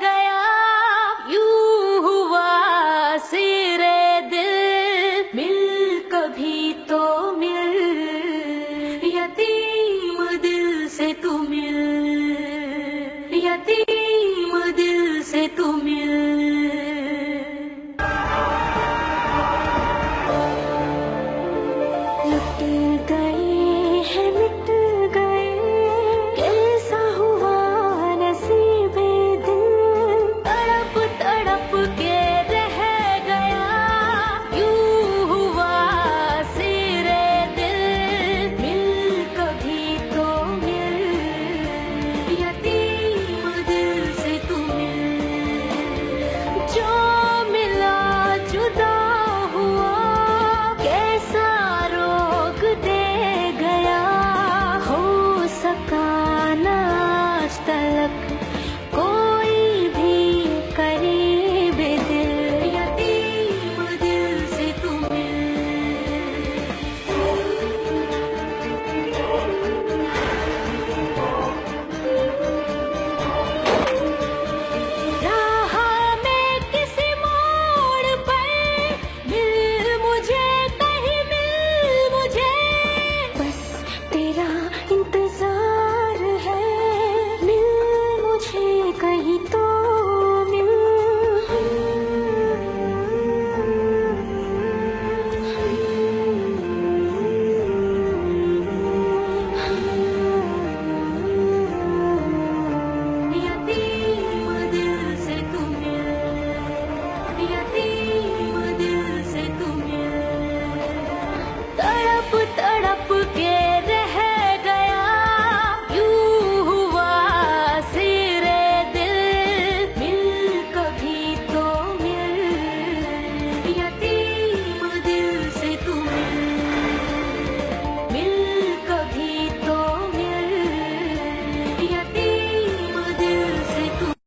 गया यूं हुआ सिरे दिल, मिल कभी तो मिल, यतीम दिल से तू मिल, यतीम दिल से तू मिल। लुट गए हैं मिट गए, कैसा हुआ नसीबे दिल, तड़प तड़प के रह गया यूं हुआ सिरे दिल, मिल कभी तो मिल, यतीम दिल से तू मिल। जो मिला जुदा हुआ, कैसा रोग दे गया, हो सका ना आज तलक कोई भी करीब दिल, यतीम दिल से तू मिल। राह में किसी मोड़ पर मिल मुझे, कहीं मिल मुझे, बस तेरा इंतजार है, मिल मुझे कहीं तो